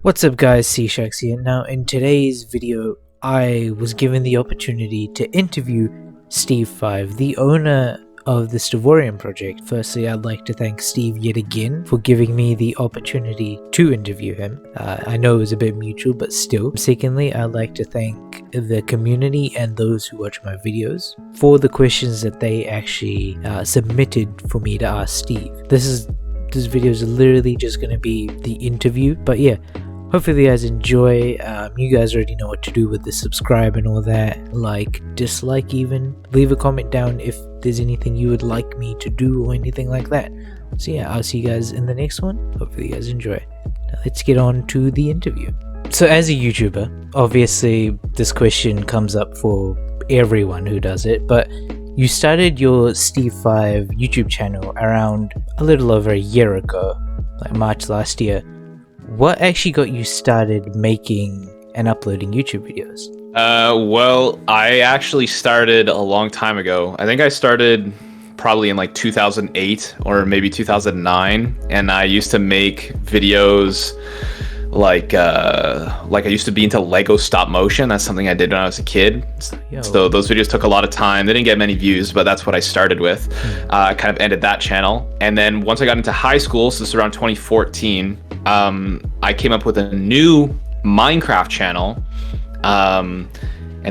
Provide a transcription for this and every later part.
What's up guys, 𝗍𝗫𝗃 here. Now in today's video, I was given the opportunity to interview Steve5, the owner of the Stevorium project. Firstly, I'd like to thank Steve yet again for giving me the opportunity to interview him. I know it was a bit mutual, but still. Secondly, I'd like to thank the community and those who watch my videos for the questions that they actually submitted for me to ask Steve. This video is literally just going to be the interview, but yeah, hopefully you guys enjoy. You guys already know what to do with the subscribe and all that, like, dislike even. Leave a comment down if there's anything you would like me to do or anything like that. So yeah, I'll see you guys in the next one. Hopefully you guys enjoy. Now let's get on to the interview. So as a YouTuber, obviously this question comes up for everyone who does it, but you started your Steve5 YouTube channel around a little over a year ago, like March last year. What actually got you started making and uploading YouTube videos? Well, I actually started a long time ago. I think I started probably in like 2008 or maybe 2009, and I used to make videos like I used to be into Lego stop motion. That's something I did when I was a kid. So those videos took a lot of time. They didn't get many views, but that's what I started with. Kind of ended that channel. And then once I got into high school, so this is around 2014, I came up with a new Minecraft channel. And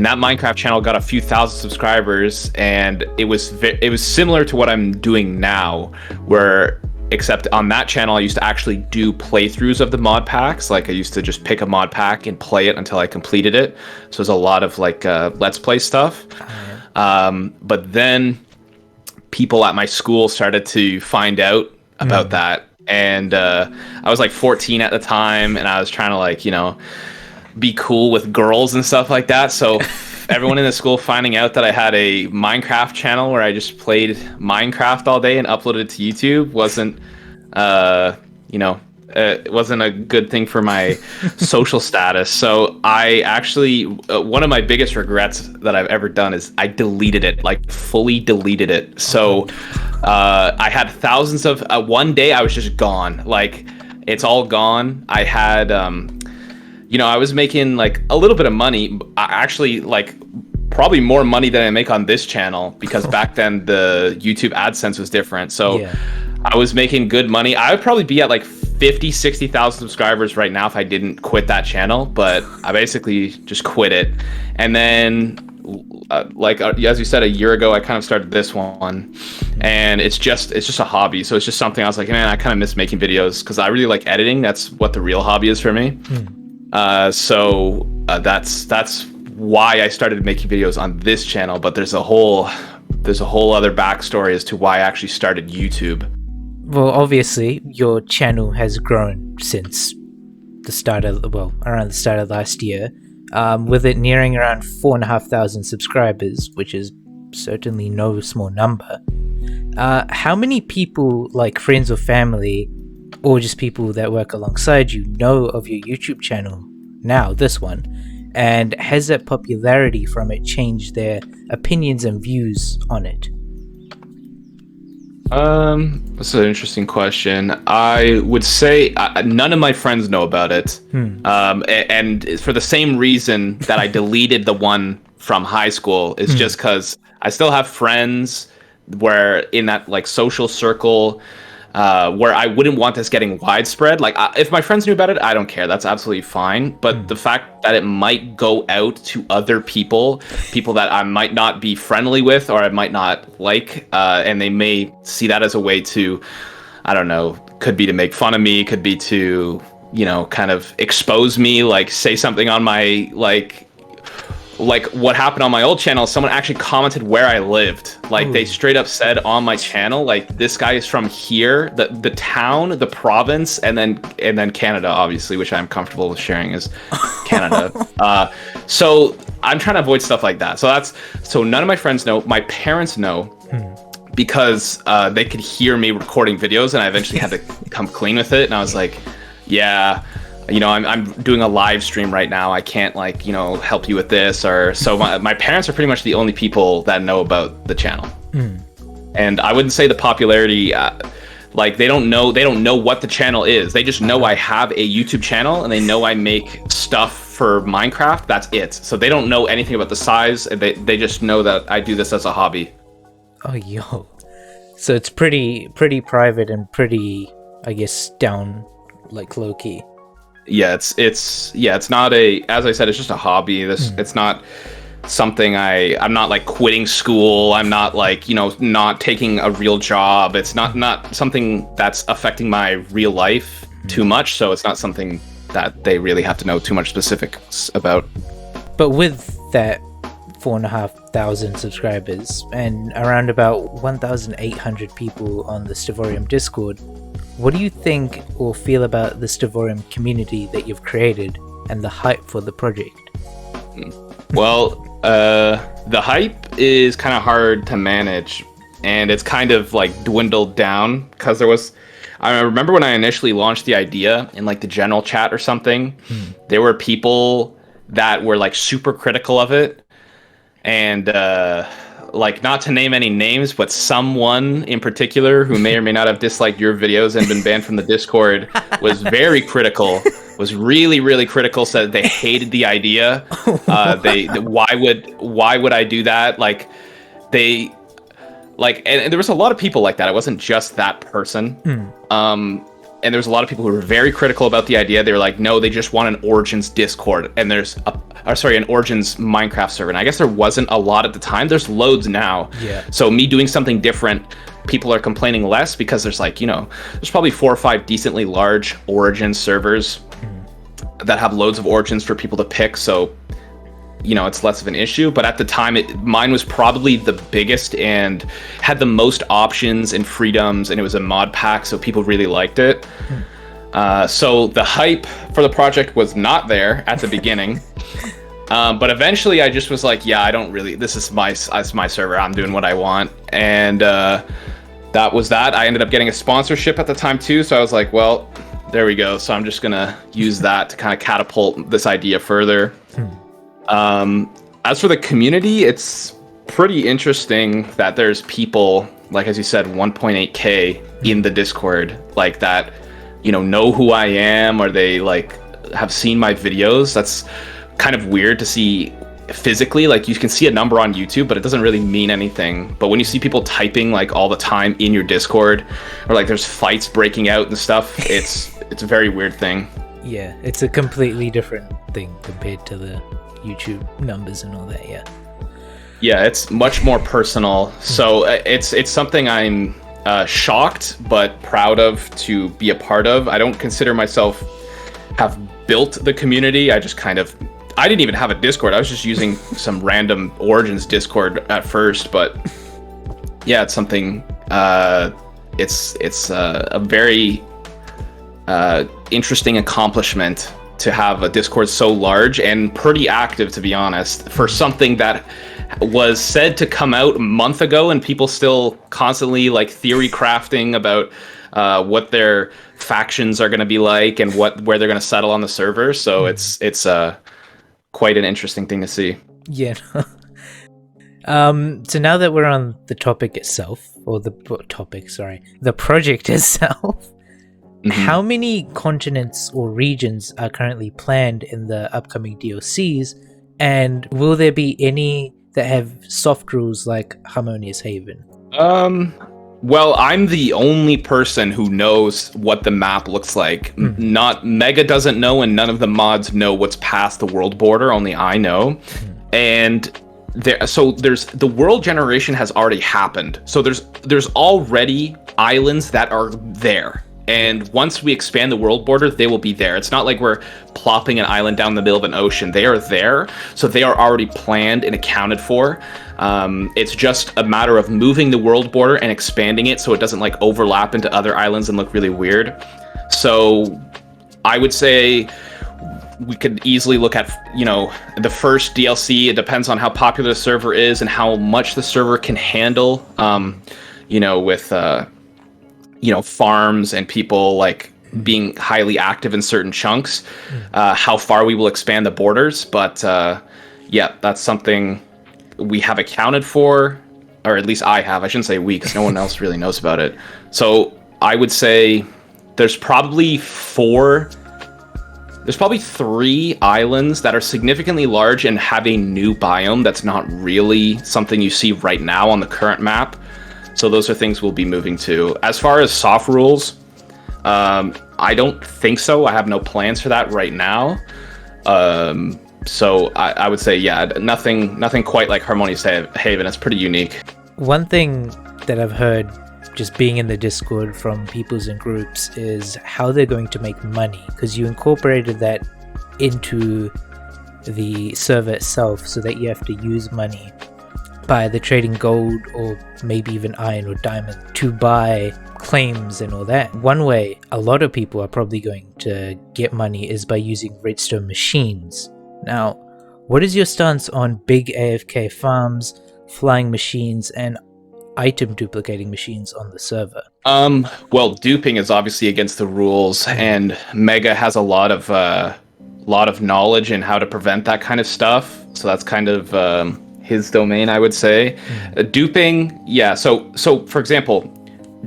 that Minecraft channel got a few thousand subscribers, and it was similar to what I'm doing now, except on that channel I used to actually do playthroughs of the mod packs. Like I used to just pick a mod pack and play it until I completed it. So there's a lot of like let's play stuff. But then people at my school started to find out about that, and I was like 14 at the time, and I was trying to, like, you know, be cool with girls and stuff like that. So everyone in the school finding out that I had a Minecraft channel where I just played Minecraft all day and uploaded it to YouTube wasn't it wasn't a good thing for my social status. So I actually, one of my biggest regrets that I've ever done is I deleted it, like fully deleted it. So I had thousands of, one day I was just gone. Like, it's all gone. I had, I was making like a little bit of money, actually, like probably more money than I make on this channel, because back then the YouTube AdSense was different. So yeah, I was making good money. I would probably be at like 60,000 subscribers right now if I didn't quit that channel, but I basically just quit it. And then as you said, a year ago, I kind of started this one, and it's just a hobby. So it's just something I was like, man, I kind of miss making videos because I really like editing. That's what the real hobby is for me. So that's why I started making videos on this channel. But there's a whole other backstory as to why I actually started YouTube. Well, obviously your channel has grown since the start of, around the start of last year, with it nearing around 4,500 subscribers, which is certainly no small number. How many people, like friends or family, or just people that work alongside you, know of your YouTube channel now, this one? And has that popularity from it changed their opinions and views on it? That's an interesting question. I would say none of my friends know about it. And for the same reason that I deleted the one from high school, is just because I still have friends where in that like social circle, where I wouldn't want this getting widespread. Like, if my friends knew about it, I don't care. That's absolutely fine. But the fact that it might go out to other people that I might not be friendly with, or I might not like, and they may see that as a way to, I don't know, could be to make fun of me, could be to, kind of expose me, like say something on my, like what happened on my old channel, someone actually commented where I lived. Like, they straight up said on my channel, like, this guy is from here, the town, the province, and then Canada, obviously, which I'm comfortable with sharing is Canada. So I'm trying to avoid stuff like that. So none of my friends know. My parents know, because they could hear me recording videos, and I eventually had to come clean with it. And I was like, yeah, I'm doing a live stream right now. I can't, like, help you with this. Or so my parents are pretty much the only people that know about the channel. And I wouldn't say the popularity Like they don't know what the channel is. They just know I have a YouTube channel and they know I make stuff for Minecraft. That's it. So they don't know anything about the size. They just know that I do this as a hobby. Oh, yo. So it's pretty private and pretty, I guess, down, like, low key. Yeah, it's not as I said, it's just a hobby. It's not something I'm not like quitting school. I'm not like, not taking a real job. It's not something that's affecting my real life too much. So it's not something that they really have to know too much specifics about. But with that 4,500 subscribers and around about 1,800 people on the Stevorium Discord, what do you think or feel about the Stevorium community that you've created and the hype for the project? Well, the hype is kind of hard to manage, and it's kind of like dwindled down because I remember when I initially launched the idea in like the general chat or something, there were people that were like super critical of it. And like, not to name any names, but someone in particular who may or may not have disliked your videos and been banned from the Discord was very critical, was really, really critical, said they hated the idea. Why would I do that? Like, and there was a lot of people like that. It wasn't just that person. And there was a lot of people who were very critical about the idea. They were like, no, they just want an Origins Discord, and there's an Origins Minecraft server. And I guess there wasn't a lot at the time. There's loads now. Yeah. So me doing something different, people are complaining less because there's like, there's probably 4 or 5 decently large Origins servers that have loads of Origins for people to pick. So, it's less of an issue. But at the time, mine was probably the biggest and had the most options and freedoms, and it was a mod pack, so people really liked it. So the hype for the project was not there at the beginning. But eventually I just was like, yeah, I don't really, this is my server, I'm doing what I want. And that was that. I ended up getting a sponsorship at the time too, so I was like, well, there we go. So I'm just gonna use that to kind of catapult this idea further. As for the community, it's pretty interesting that there's people, like, as you said, 1.8K in the Discord, like, that, know who I am, or they, like, have seen my videos. That's kind of weird to see physically. Like, you can see a number on YouTube, but it doesn't really mean anything. But when you see people typing, like, all the time in your Discord, or, like, there's fights breaking out and stuff, it's a very weird thing. Yeah, it's a completely different thing compared to the YouTube numbers and all that. Yeah, it's much more personal. So it's something I'm shocked but proud of to be a part of. I don't consider myself have built the community. I didn't even have a Discord. I was just using some random Origins Discord at first. But yeah, it's something. It's a very interesting accomplishment to have a Discord so large and pretty active, to be honest, for something that was said to come out a month ago, and people still constantly like theory crafting about what their factions are going to be like and where they're going to settle on the server. So it's quite an interesting thing to see. Yeah. So now that we're on the topic itself, or the project itself, how many continents or regions are currently planned in the upcoming DLCs, and will there be any that have soft rules like Harmonious Haven? Well, I'm the only person who knows what the map looks like. Not Mega doesn't know, and none of the mods know what's past the world border. Only I know. And there's the world generation has already happened. So there's already islands that are there. And once we expand the world border, they will be there. It's not like we're plopping an island down the middle of an ocean. They are there, so they are already planned and accounted for. It's just a matter of moving the world border and expanding it so it doesn't like overlap into other islands and look really weird. So I would say we could easily look at, the first DLC. It depends on how popular the server is and how much the server can handle, with farms and people like being highly active in certain chunks, how far we will expand the borders. But yeah, that's something we have accounted for, or at least I have. I shouldn't say we, because no one else really knows about it. So I would say there's probably 3 islands that are significantly large and have a new biome that's not really something you see right now on the current map. So those are things we'll be moving to. As far as soft rules, I don't think so. I have no plans for that right now. So I would say, yeah, nothing quite like Harmonious Haven. It's pretty unique. One thing that I've heard just being in the Discord from peoples and groups is how they're going to make money, because you incorporated that into the server itself so that you have to use money by the trading gold or maybe even iron or diamond to buy claims and all that. One way a lot of people are probably going to get money is by using redstone machines. Now, what is your stance on big AFK farms, flying machines, and item duplicating machines on the server? Well, duping is obviously against the rules, and Mega has a lot of knowledge in how to prevent that kind of stuff. So that's kind of his domain, I would say. Duping, yeah. So for example,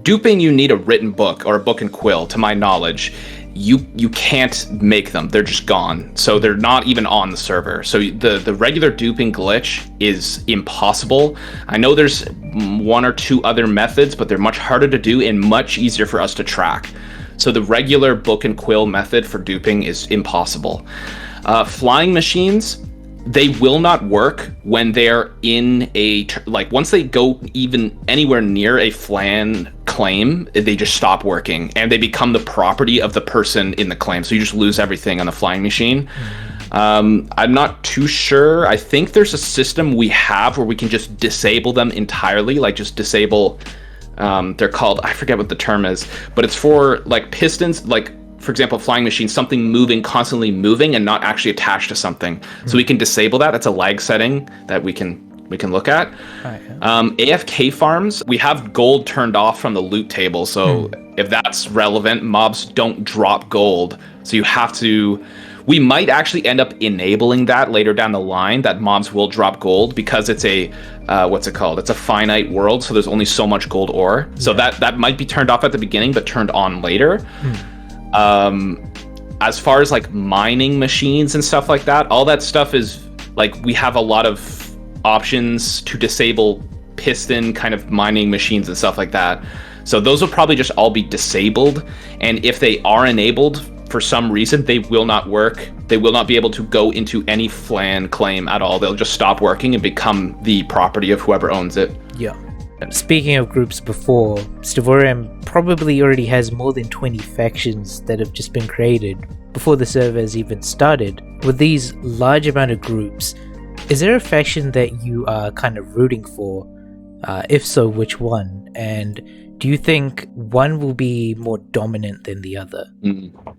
duping, you need a written book or a book and quill. To my knowledge, you can't make them. They're just gone. So they're not even on the server. So the regular duping glitch is impossible. I know there's 1 or 2 other methods, but they're much harder to do and much easier for us to track. So the regular book and quill method for duping is impossible. Flying machines, they will not work when they're in a, like, once they go even anywhere near a flan claim, they just stop working and they become the property of the person in the claim. So you just lose everything on the flying machine. I'm not too sure. I think there's a system we have where we can just disable them entirely, like just disable, they're called, I forget what the term is, but it's for like pistons, like, for example, flying machine, something moving, constantly moving and not actually attached to something. So we can disable that. That's a lag setting that we can look at. AFK farms, we have gold turned off from the loot table. So if that's relevant, mobs don't drop gold. So you have to, we might actually end up enabling that later down the line, that mobs will drop gold, because it's a, what's it called? It's a finite world. So there's only so much gold ore. So that might be turned off at the beginning, but turned on later. As far as like mining machines and stuff like that, all that stuff is like, we have a lot of options to disable piston kind of mining machines and stuff like that. So those will probably just all be disabled. And if they are enabled for some reason, they will not work. They will not be able to go into any flan claim at all. They'll just stop working and become the property of whoever owns it. Yeah. Speaking of groups before, Stevorium probably already has more than 20 factions that have just been created before the server has even started. With these large amount of groups, is there a faction that you are kind of rooting for? If so, which one? And do you think one will be more dominant than the other?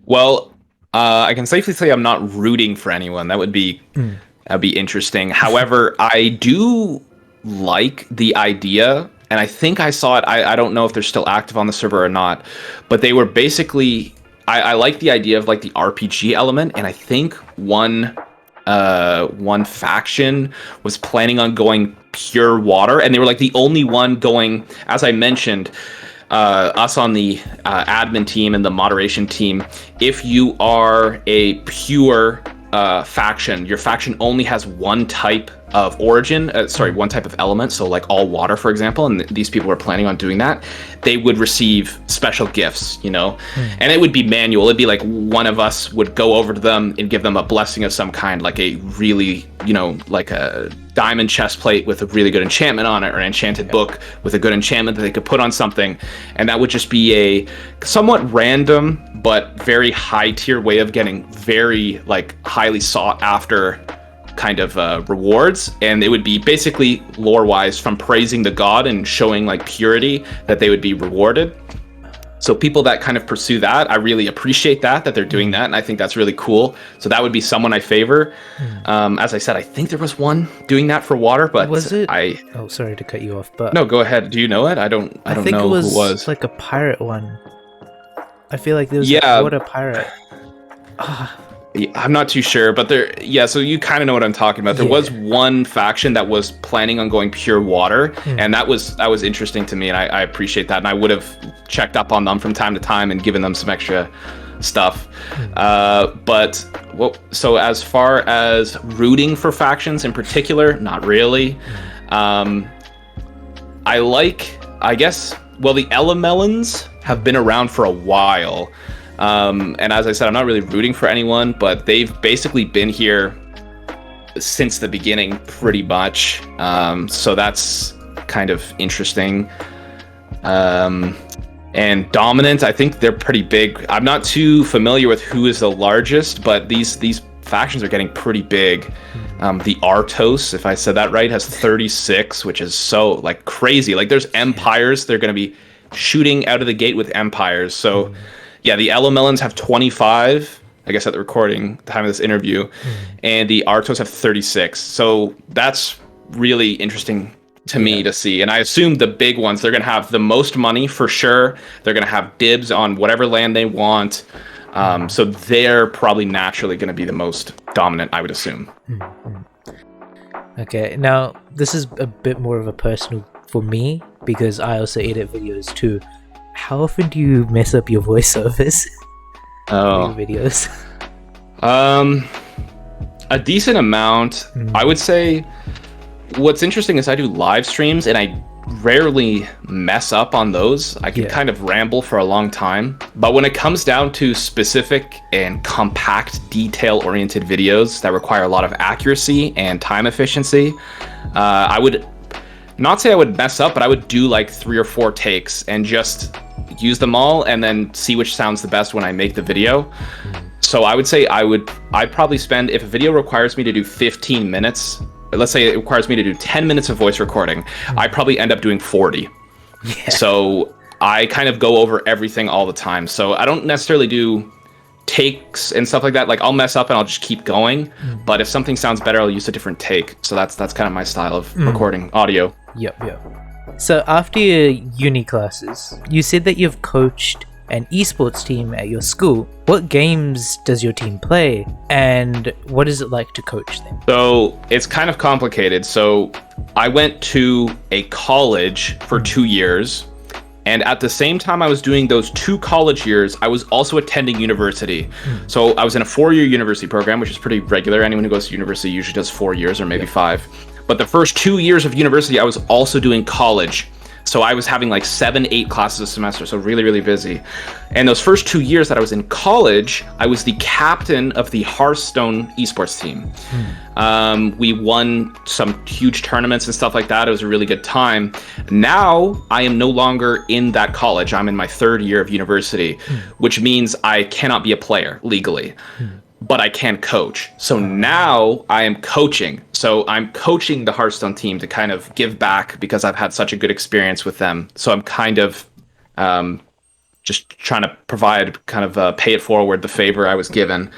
Well, I can safely say I'm not rooting for anyone. That would be interesting. However, I do like the idea, and I think I saw it, I don't know if they're still active on the server or not, but they were basically, I like the idea of like the RPG element, and I think one faction was planning on going pure water, and they were like the only one going, as I mentioned, us on the admin team and the moderation team, if you are a pure faction, your faction only has one type of origin, one type of element, so like all water, for example, and these people were planning on doing that, they would receive special gifts, you know, and it would be manual. It'd be like one of us would go over to them and give them a blessing of some kind, like a really, you know, like a diamond chest plate with a really good enchantment on it, or an enchanted book with a good enchantment that they could put on something, and that would just be a somewhat random but very high tier way of getting very like highly sought after kind of rewards. And it would be basically lore wise from praising the god and showing like purity that they would be rewarded. So people that kind of pursue that, I really appreciate that they're doing that, and I think that's really cool. So that would be someone I favor. As I said, I think there was one doing that for water, but was it? Oh, sorry to cut you off, but no, go ahead. Do you know it? I don't think know it was who it was. Like a pirate one. I feel like there was a water pirate. I'm not too sure, but so you kind of know what I'm talking about. There was one faction that was planning on going pure water, and that was interesting to me, and I appreciate that, and I would have checked up on them from time to time and given them some extra stuff. So as far as rooting for factions in particular, not really. I guess, well, the 𝗩𝗻𝗄𝗀𝗻𝗀s have been around for a while. And as I said, I'm not really rooting for anyone, but they've basically been here since the beginning, pretty much. So that's kind of interesting. And Dominant, I think they're pretty big. I'm not too familiar with who is the largest, but these factions are getting pretty big. The Artos, if I said that right, has 36, which is so like crazy. Like there's empires, they're going to be shooting out of the gate with empires. So yeah, the 𝗩𝗻𝗄𝗀𝗻s have 25, I guess at the recording time of this interview, and the Artos have 36. So that's really interesting to me to see. And I assume the big ones, they're going to have the most money for sure. They're going to have dibs on whatever land they want. So they're probably naturally going to be the most dominant, I would assume. Okay, now this is a bit more of a personal for me, because I also edit videos too. How often do you mess up your voiceovers? Oh, your videos. A decent amount. I would say what's interesting is I do live streams and I rarely mess up on those. I can kind of ramble for a long time, but when it comes down to specific and compact detail-oriented videos that require a lot of accuracy and time efficiency, I would not say I would mess up, but I would do like 3 or 4 takes and just use them all and then see which sounds the best when I make the video. So I would say I'd probably spend, if a video requires me to do 15 minutes, let's say it requires me to do 10 minutes of voice recording, I probably end up doing 40. So I kind of go over everything all the time. So I don't necessarily do takes and stuff like that. Like I'll mess up and I'll just keep going. But if something sounds better, I'll use a different take. So that's kind of my style of recording audio. So after your uni classes, you said that you've coached an esports team at your school. What games does your team play, and what is it like to coach them? So it's kind of complicated. So I went to a college for 2 years, and at the same time I was doing those 2 college years, I was also attending university. So I was in a 4-year university program, which is pretty regular. Anyone who goes to university usually does 4 years or maybe 5. But the first 2 years of university, I was also doing college. So I was having like 7-8 classes a semester, so really, really busy. And those first 2 years that I was in college, I was the captain of the Hearthstone esports team. We won some huge tournaments and stuff like that. It was a really good time. Now I am no longer in that college. I'm in my 3rd year of university, which means I cannot be a player legally. But I can coach. So now I am coaching. So I'm coaching the Hearthstone team to kind of give back because I've had such a good experience with them. So I'm kind of just trying to provide kind of pay it forward the favor I was given.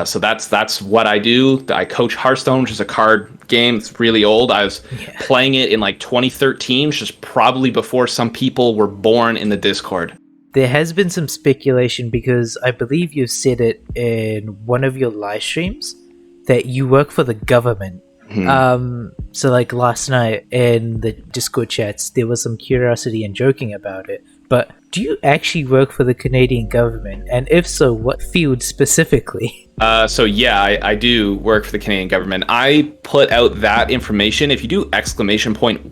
So that's what I do. I coach Hearthstone, which is a card game. It's really old. I was playing it in like 2013, which is probably before some people were born in the Discord. There has been some speculation, because I believe you said it in one of your live streams, that you work for the government. So like last night in the Discord chats, there was some curiosity and joking about it. But do you actually work for the Canadian government? And if so, what field specifically? So yeah, I do work for the Canadian government. I put out that information. If you do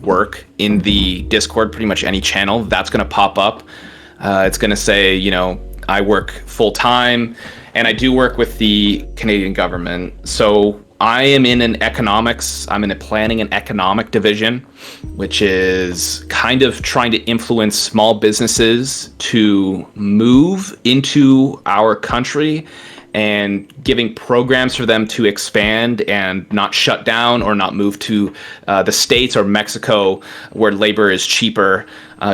!work in the Discord, pretty much any channel, that's going to pop up. It's going to say, you know, I work full time, and I do work with the Canadian government. So I am in I'm in a planning and economic division, which is kind of trying to influence small businesses to move into our country and giving programs for them to expand and not shut down or not move to the States or Mexico, where labor is cheaper.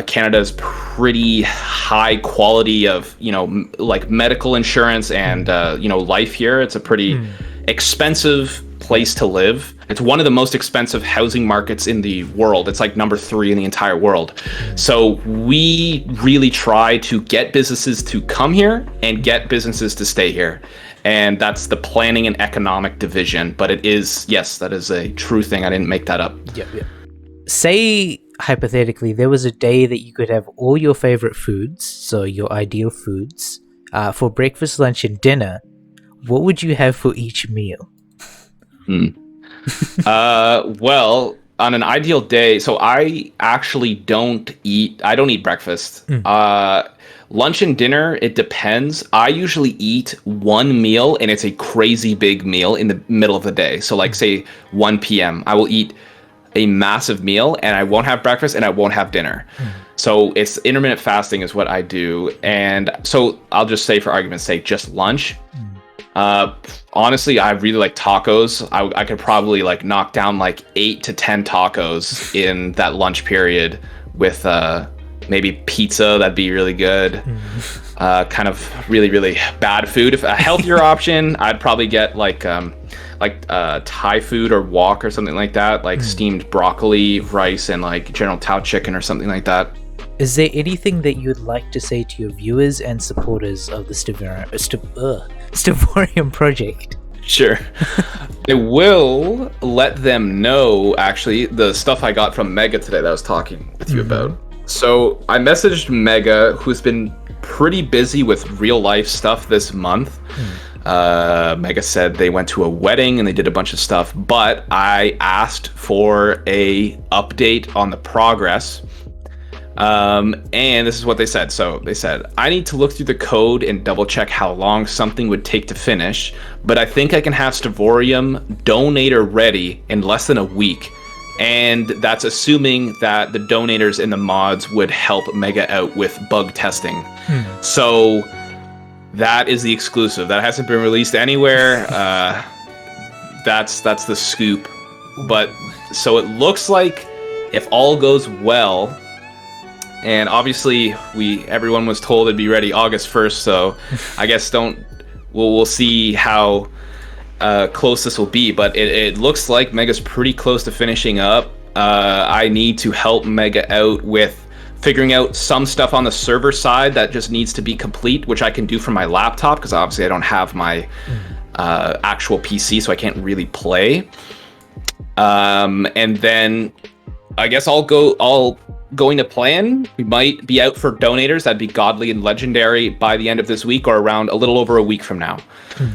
Canada's pretty high quality of, you know, like medical insurance and, you know, life here. It's a pretty expensive place to live. It's one of the most expensive housing markets in the world. It's like number 3 in the entire world. So we really try to get businesses to come here and get businesses to stay here. and that's the planning and economic division. But it is, yes, that is a true thing. I didn't make that up. Yeah. Say, hypothetically, there was a day that you could have all your favorite foods, so your ideal foods, for breakfast, lunch, and dinner. What would you have for each meal? Well, on an ideal day, so I actually don't eat breakfast. Lunch and dinner, it depends. I usually eat one meal, and it's a crazy big meal in the middle of the day. So like say 1 p.m. I will eat a massive meal, and I won't have breakfast and I won't have dinner. So it's intermittent fasting is what I do. And so I'll just say, for argument's sake, just lunch. Honestly, I really like tacos. I could probably like knock down like 8 to 10 tacos in that lunch period with maybe pizza. That'd be really good. Kind of really, really bad food. If a healthier option, I'd probably get like Thai food or wok or something like that, like steamed broccoli, rice, and like General Tao chicken or something like that. Is there anything that you'd like to say to your viewers and supporters of the Stevorium project? Sure. I will let them know, actually, the stuff I got from 𝗩𝗀 today that I was talking with you about. So I messaged 𝗩𝗀, who's been pretty busy with real life stuff this month. 𝗩𝗀 said they went to a wedding and they did a bunch of stuff, but I asked for a update on the progress. And this is what they said. So they said, I need to look through the code and double check how long something would take to finish, but I think I can have Stevorium donator ready in less than a week. And that's assuming that the donators and the mods would help 𝗩𝗀 out with bug testing. So that is the exclusive. That hasn't been released anywhere. That's the scoop. But so it looks like if all goes well, and obviously everyone was told it'd be ready August 1st, so I guess we'll see how close this will be, but it looks like 𝗩𝗀's pretty close to finishing up. I need to help 𝗩𝗀 out with figuring out some stuff on the server side that just needs to be complete, which I can do from my laptop, because obviously I don't have my actual PC, so I can't really play. And then I guess all going to plan, we might be out for donators. That'd be godly and legendary by the end of this week, or around a little over a week from now.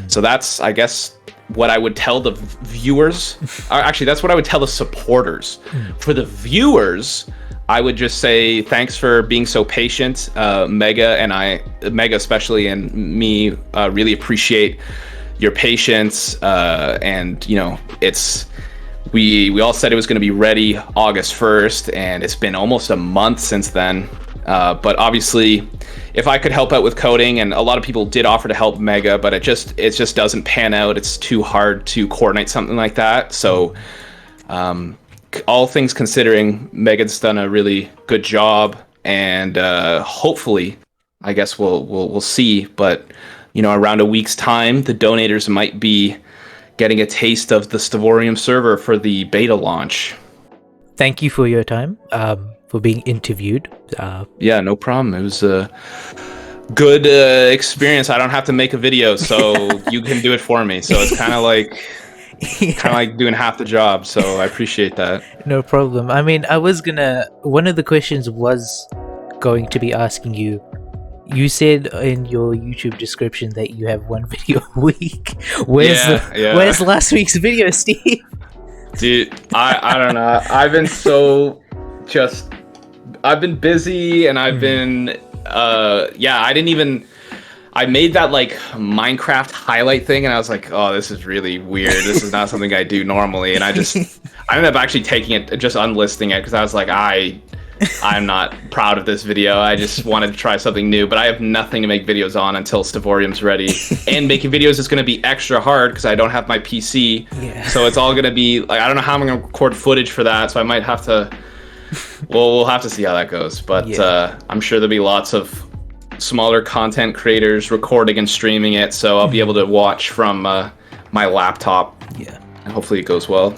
So that's, I guess, what I would tell the viewers. Actually, that's what I would tell the supporters. For the viewers, I would just say thanks for being so patient. 𝗩𝗀 and 𝗩𝗀 especially, and me really appreciate your patience. And you know, we all said it was going to be ready August 1st, and it's been almost a month since then. But obviously, if I could help out with coding, and a lot of people did offer to help 𝗩𝗀, but it just doesn't pan out. It's too hard to coordinate something like that. So all things considering, 𝗩𝗀's done a really good job, and hopefully, I guess we'll see. But you know, around a week's time, the donators might be getting a taste of the Stevorium server for the beta launch. Thank you for your time, for being interviewed. Yeah, no problem. It was a good experience. I don't have to make a video, so you can do it for me. So it's kind of like doing half the job. So I appreciate that. No problem. I mean, one of the questions was going to be asking you. You said in your YouTube description that you have one video a week. Where's last week's video, Steve? Dude, I don't know. I've been busy, and I've been I made that like Minecraft highlight thing, and I was like, oh, this is really weird. This is not something I do normally. And I ended up actually taking it, just unlisting it, because I was like, I'm not proud of this video. I just wanted to try something new, but I have nothing to make videos on until Stevorium's ready. And making videos is going to be extra hard because I don't have my PC. Yeah. So it's all going to be like, I don't know how I'm going to record footage for that. So I might have to, we'll have to see how that goes. But I'm sure there'll be lots of smaller content creators recording and streaming it. So I'll be able to watch from my laptop. Yeah. And hopefully it goes well.